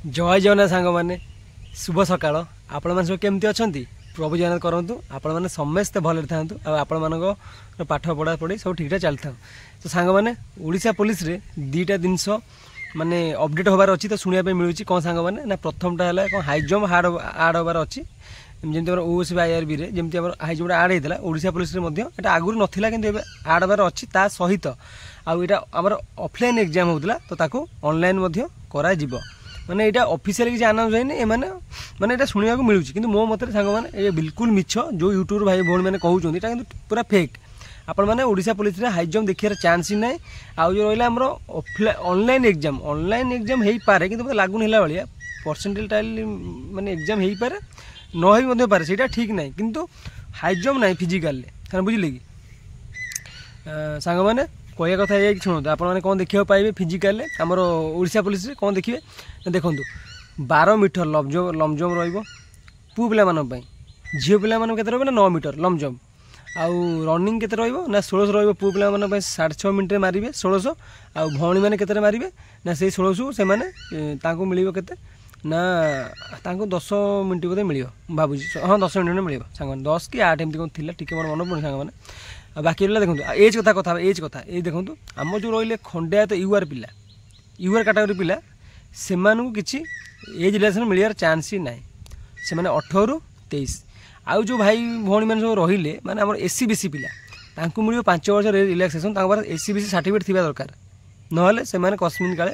जय जगन्नाथ सांग मैंने शुभ सकाळ आपण मैंने सब केमती अच्छा प्रभु जगन्नाथ करूँ आपण मैंने समस्ते भले था आपण मान पाठ पढ़ा पढ़ी सब ठीक ठाक चली था। तो सांग मैंने ओडिशा पुलिस रे दीटा जिनस माने अपडेट होबार अच्छी तो शुणापी मिलूँ कौन सांग मैंने ना प्रथमटा है कौन हाई जम्प आड होबार अच्छी जमी ओएसबी आईआरबी रे जमी हाई जम्प आड होता ओडिशा पुलिस रे आगुरी नाला कि आड होबार अच्छी ता सहित आईटा आमर ऑफलाइन एग्जाम होता तो ताको ऑनलाइन करा माने यहाँ ऑफिशियल किसी अनाउंस है मैंने माने यहाँ शुणा मिलूँ कि मो मत सांग मैंने बिल्कुल मिछ जो यूट्यूब भाई भौणी मैंने कहते पूरा फेक आपण मैंने ओडिशा पुलिस रे हाई जम्प देखार चान्स ही ना आउ जो रहा आमर ऑनलाइन एग्जाम हो पारे कि मतलब लगुन है भाया परसेंटेज माने एग्जाम हो पारे न पारे से ठीक ना किंतु हाई जम्प ना फिजिकाल बुझे कि सांग मैंने कहया कथा ये शुणु आप कौन देखा पाइबे फिजिकाल आमर ओडिशा पुलिस रे कौन देखिए देखो 12 मीटर लंब जम्प रही पुओ पाई झील पे के 9 मीटर लंब जम्प आउ रनिंग के 1600 रही पुओ पे 6.5 मिनट मारे 1600 आ भौणी मैंने के मारे ना से 1600 से मिल के ना 10 मिनट बोधे मिल भावुँ हाँ 10 मिनट मिल सांग 10 कि 8 एमती कौन थी टी मोर मन पड़े सांग मैंने बाकी रहा देखो एज कथा एज कथा ये देखो आम जो रही खंडिया तो यूआर पिला यूआर कैटेगरी पिला से किसी एज रिलेसन मिलवार चान्स ही ना से 18 ରୁ 23 आउ जो भाई भौणी मैंने सब रहिले माने आम एससी बीसी पिला मिल 5 वर्ष रिलैक्सेशन एससी बीसी सर्टिफिकेट थी दरकार ना से कस्मिन काले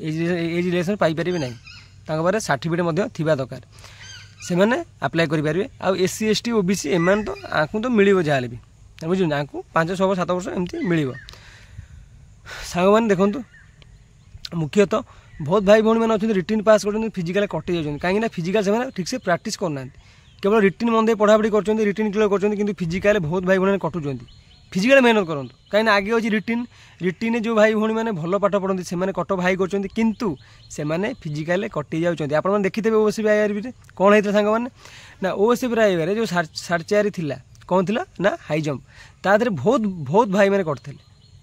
एज रिलेसन पाइपर ना सर्टिफिकेट थी दरकार से आप्लाय करेंगे आउ एससी एसटी ओबीसी एम तो आपको तो मिल जहाँ भी बुझे आपको 5-6 वर्ष 7 वर्ष एमती मिल सांग मैंने देखो मुख्यतः बहुत भाई भौणी मैंने अच्छे रिटिन पास कर फिजिकाल कटि जाऊँ कहीं फिजिकाल से ठीक से प्राक्ट करना केवल रिटिन मन पढ़ापढ़ी कर रिटिन क्लियर कर फिजिकाल बहुत भाई भौणी कटुच्च फिजिकाल मेहनत करूँ कहीं आगे अच्छी रिटिन जो भाई भौणी मैंने भल पाठ पढ़ती से कट भाई कर किंतु से फिजिकाल कटि जाऊँच आप देखिथे ओएसबी आईआरबी रे कौन होता सांग मैंने ना ओएसबी आईआरबी जो 4.5 थी कौन थी ना हाई जम्प तादे बहुत भाई मैंने करते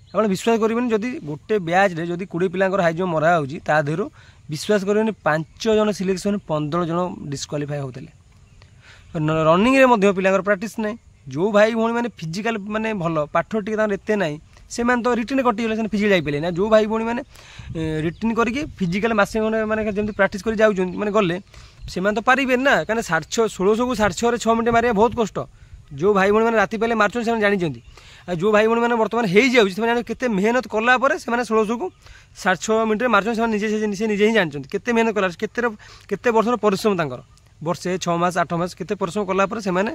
आप विश्वास करेंगे जदि गोटे ब्याज रे जदि 20 पिलांकर हाई जम्प मरा होची ता देहरु विश्वास करेंगे 5 जन सिलेक्शन 15 जन डिस्क्वालीफाई होते रनिंग रे मध्य पिलांकर प्रैक्टिस ना जो भाई भौणी मैंने फिजिकाल माने भल पाठ टे ना से तो रिटिन कटिगले से फिजिकल जाइए ना जो भाई भौणी मैंने रिटिन करके फिजिकाल मसे मैंने जमी प्राक्ट कर मैंने गले से तो पारे ना कहीं 1600 को 6.5 6 मिनट मारे बहुत कष्ट जो भाई भौणी मैंने राति पहले मार्च से जानते जो भाई भौणी मैंने बर्तमान हो केते मेहनत कलापर से 1600 को 6.5 मिनट मार्च से निजे ही जानते केते मेहनत कला केते वर्ष परिश्रम तंकर वर्षे 6 मास 8 मास केते परिश्रम कलापर से माने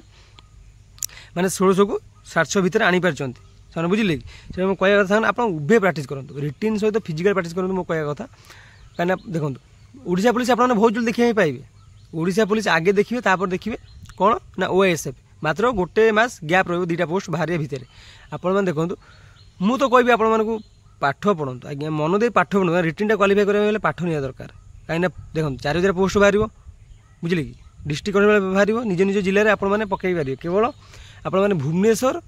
1600 को 6.5 भितर आनी पारछंती से बुझिले कि से कहया कथा आप उभे प्राक्ट करूँ रिटिन सहित फिजिकल प्राक्ट करूँ मो कहया कथा कहीं देखो ओडिशा पुलिस आप बहुत जल्द देखा पाइबे ओडिशा पुलिस आगे देखिए तापर देखिए कौन ना ओएसएफ मात्र गोटे मास गैप रही 2टा पोस्ट बाहर भितर आपण देखो मु तो कहबी आपण पाठ पढ़ु आज्ञा मन दे पाठ पढ़ु रिटिन टा क्वालिफाई करने पाठ नहीं दरकार कहीं देखो 4000 पोस्ट बाहर बुझे कि डिस्ट्रिक्ट बाहर निज निज जिले में आपने पकई पारे केवल आपण भुवनेश्वर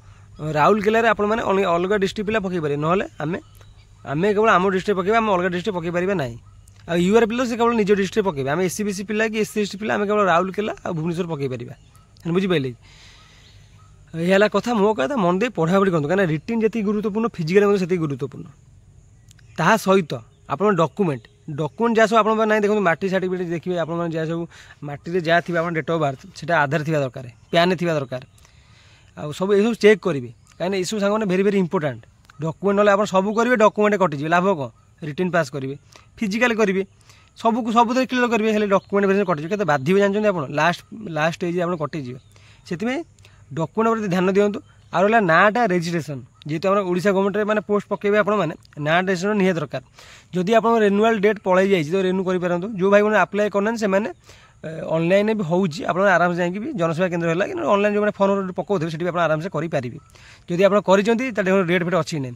राउरकेला आपने अलग डिस्ट्रिक्ट पिला पकई पारे ना आम केवल आम डिस्ट्रिक्ट पकड़ा आम अलग डिस्ट्रिक्ट पकई पारे ना आ यूआर पिला से केवल निज डिस्ट्रिक्ट पकड़े आम एससी बीसी पिला कि एससी एसटी पिला आम केवल राउरकेला और भुवनेश्वर पकई पार बुझिपारे ये कथा मो कहता मन दे पढ़ापढ़ी करूँ कहीं रिटिन जी गुरुत्वपूर्ण फिजिकाल से गुरुत्वपूर्ण ता सहित आप डॉक्यूमेंट जहाँ सब आप देखो माटी सर्टिफिकेट देखिए आप जहाँ सब माटी जहाँ थी डेट ऑफ बर्थ से आधार थी दरकार पैन थी दरकार आ सब ये चेक करेंगे कहीं ये सब सांग भेरी भेरी इंपोर्टाट डॉक्यूमेंट ना आप सब करेंगे डॉक्यूमेंट कटिजे लाभ कौन रिटिन पास करेंगे फिजिकाल करेंगे सब क्लियर करेंगे हेल्ले डॉक्यूमेंट कटिजे के बाध्य जानते आप लास्ट एज आप कटिजे से डॉक्यूमेंट पर ध्यान दिंतु आउ रहा नाटा रेजिस्ट्रेशन जेहेतु आम ओडिशा गवर्नमेंट मैंने पोस्ट पकेबे आप ना रेजिस्ट्रेशन निहाती दरकार जदि आप रेनुआल डेट पलि जाइए तो रेन्यू करेंगे जो भाई मैंने आप्लाय करना से ऑनलाइन भी होची आप आराम से जाकि जनसेवा केन्द्र है कि ऑनलाइन जो फॉर्म पकाउे से आराम से करेंगे जदि आप कर डेट फेट अच्छी ना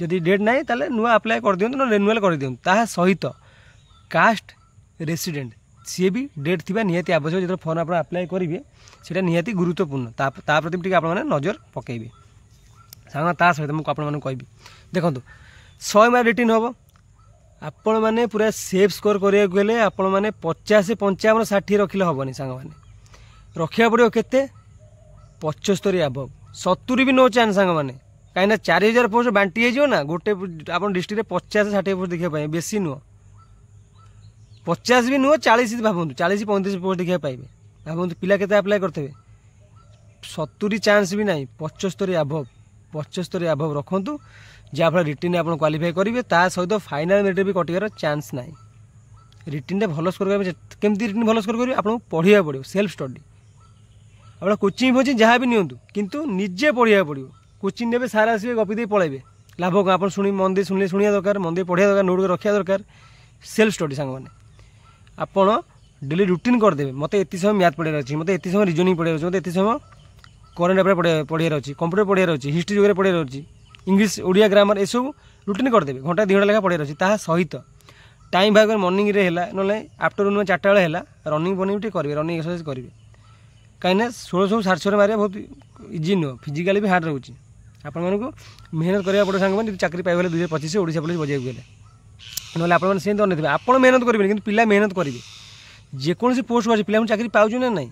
जदि डेट ना ताले नुआ आप्लाय कर दिंतु ना रेनुआल कर दिंतु ता सहित कास्ट रेसिडेंट सी भी डेट थी निहाती आवश्यक जो फॉर्म आप आप्लाय करेंगे से निहाती गुरुत्वपूर्ण ता प्रति टी आप नजर पकेबे सांग ता सहित मुझे कहबी देखो 100 मार्क रिटिन हम आपण मैंने पूरा सेफ स्कोर करिया गले आपण मैंने 50 55 60 रखिले हेनी सांग मैंने रखा पड़ो केते 75 अबव 70 भी नो चांस सांग मैंने कहीं 4000 पोस्ट बांटी हो ना गोटे आप डिस्ट्रिक्ट 50 60 पोस्ट देखा बेसी नुह 50 भी नुह 40 भावतु 40 35 पोस्ट देखा पाइबे भावतु पिला केते अप्लाई करते 70 चांस भी ना 75 अबव रखु जहाँफल रिटिन आप क्वालिफाई करेंगे ता सहित फाइनाल मेरिट भी कटिकार चांस ना रिटिन भल स्कोर केमती रिटिन भल स्कोर करेंगे आपको पढ़ा पड़ो सेल्फ स्टडी आप कोचिंग फोचिंग जहाँ भी नियंतु किंतु निजे पढ़ा पड़ो कोचिंग ने सारा आसवे गपी दे पलैबे लाभ कौन आप शुणी मन दे शुणिले शुणा दरकार मन दे पढ़ा दरकार नोट रखा दरकार सेल्फ स्टडी सांग मैंने आप डेली रुटीन करदे मत ये समय मैथ पढ़ार अच्छी मत ये समय रिजनिंग पढ़ार अच्छी मत ये समय करेन्ट अफेयर पढ़ार अच्छी कंप्यूटर पढ़ार अच्छी हिस्ट्री वगैरह पढ़ार अच्छी इंग्लीश ओडिया ग्रामर ये सब रुटीन करदेवे घंटा 2 घंटा लेखा पढ़ार अच्छी ता सहित टाइम भाग मर्निंग रे है ना आफ्टरनून में 4टा बेले है रनिंग फनिंग टे करेंगे रनिंग एक्सरसाइज करेंगे कहीं 16 700 मारे बहुत इजी नुह फिजिकाली भी हार्ड रोचे आपण मानक मेहनत करा पड़ो सांग मैंने चाकरी पाइबे 2025 ओडिशा पुलिस बजाई गले ना आपने से अन आप मेहनत करेंगे कि पिला मेहनत करेंगे जेकोसी पोस्ट बाजे पिला चाकरी पाऊँ ना ना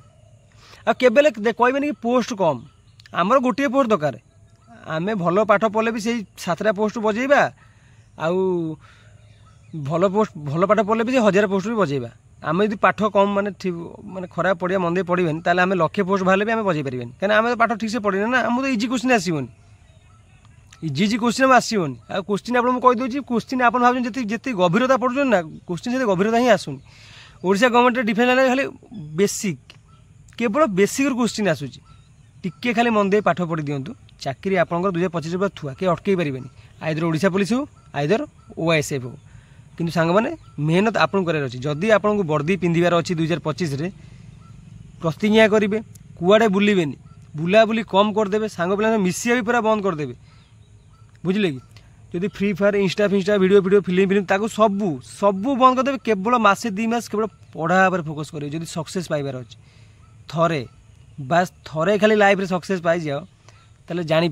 आबे कहबे कि पोस्ट कम आमर गोटे पोस्ट दरकार आम भल पाठ पढ़ले भी से 7टा पोस्ट बजेबा आउ भल भल पाठ पढ़ले भी से 1000 पोस्ट भी बजेबा आम यदि पाठ कम माने ठीक माने खराब पढ़िया मंदे पढ़ेनि ताले आम लक्षे पोस्ट बाहर भी आम बजे पारे कहीं आम पाठ ठीक से पढ़े ना आम तो इजी क्वेश्चन आसोनी इजी क्वेश्चन आसोनी आ क्वेश्चन आपको कहीदे क्वेश्चन आप भाई जिते गभीरता पढ़ुन ना क्वेश्चन से गभीरता ही आसुनी ओडिशा गवर्नमेंट डिफेन्स लाइन खाली बेसिक केवल बेसिक क्वेश्चन आसूँ टिके खाली मन दे पाठ पढ़ी दिंतु चाकरी आपंकर 2025 थुआ किए अटकई पारे आइदर ओडिशा पुलिस हो आइदर OISF हो कि सांग मैंने मेहनत आपको करार अच्छी जदि आपको वर्दी पिंधार अच्छी 2025 प्रतिज्ञा करेंगे कुआड़े बुलबे बुलाबुली कम करदे सांग पे मिसिया भी पूरा बंद करदे बुझे कि जदि Free Fire Insta Finsta video film ताकू सबू बंद करदे केवल मासे 2 मास केवल पढ़ा पर फोकस करेंगे जदि सक्सेस पाइबार अच्छे थरे बास थरे खाली लाइफ रे सक्सेस पाई जाओ ताले जानी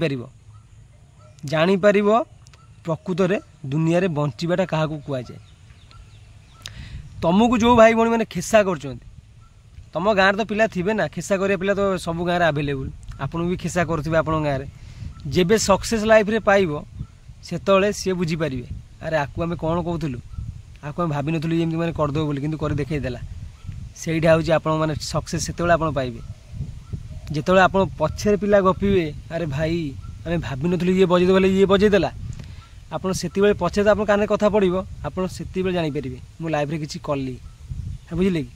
पारिबो प्रकृत रे दुनिया रे बंचीबाटा काहाकू कुआ जाए तुमको जो भाई भौणी मैंने खेसा कर तुम गाँव तो पिला थिबे ना खेसा करिया पिला तो सब गाँव आवेलेबल आपन भी खेसा करुवे आप गाँव जेबे सक्सेस लाइफ रे पाइबो सेतळे सी बुझीपारे अरे आपको आम कौन कहूँ आपको आम भाभी नुँ जमी मैंने करदेव बोली कितु कर देखईदेला सहीटा हूँ आप सक्सेस से पाइबे जिते आप पछे पिला गपीबे अरे भाई आम भाभी नुँ ये बजेदे बोले ये बजेदेला आप से पछे तो आप कान कथा पड़ो आप से जानीपर मो लाइफ रे किसी कली बुझे कि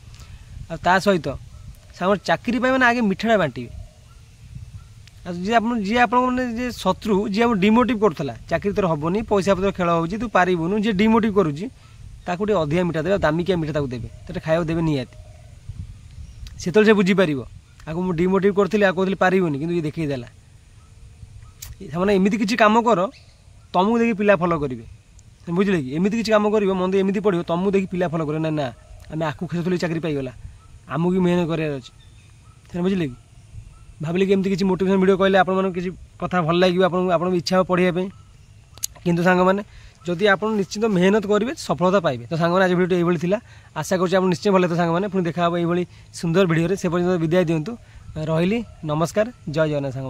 आ सहित सामर चाकरी पाइबे ना आगे मिठाटा बांटे जी आप शत्रु जी आम डिमोटिव करूला चाकरी तोर हेनी पैसा पत्र खेल हो तू पारूनु जी डिमोटिव करुच्ची ताकूटे अधिका मिठा देवे दामिकिया मिठा ताकू देवे तो खाया देवे निहाती से बुझीपार आपको मुझे डिमोटिव करी कहती पारूनी कि ये देखईदेला मैंने एमती किसी कम कर तुमको देखिए पिला फलो करेंगे बुझे कि एमती किसी कम कर मन एमती पढ़ो तुमको देखिए पिला फलो कर ना आम आपको खेसुली चाकरी पाईगला आमको भी मेहनत करार अच्छे बुझे कि भाविले कि एमती किसी मोटिवेशन वीडियो कहले आप किसी कथा भल लगे आप इच्छा हो पढ़ाई किंतु सांग मैंने जदि आप निश्चित मेहनत करेंगे सफलता पाइबे तो सांग आज वीडियो ये आशा कर निश्चय भले तो सांग पुणी देखा ये सुंदर वीडियो से पर्यटन विदाय दिंतु रही नमस्कार जय जगन्नाथ सांग।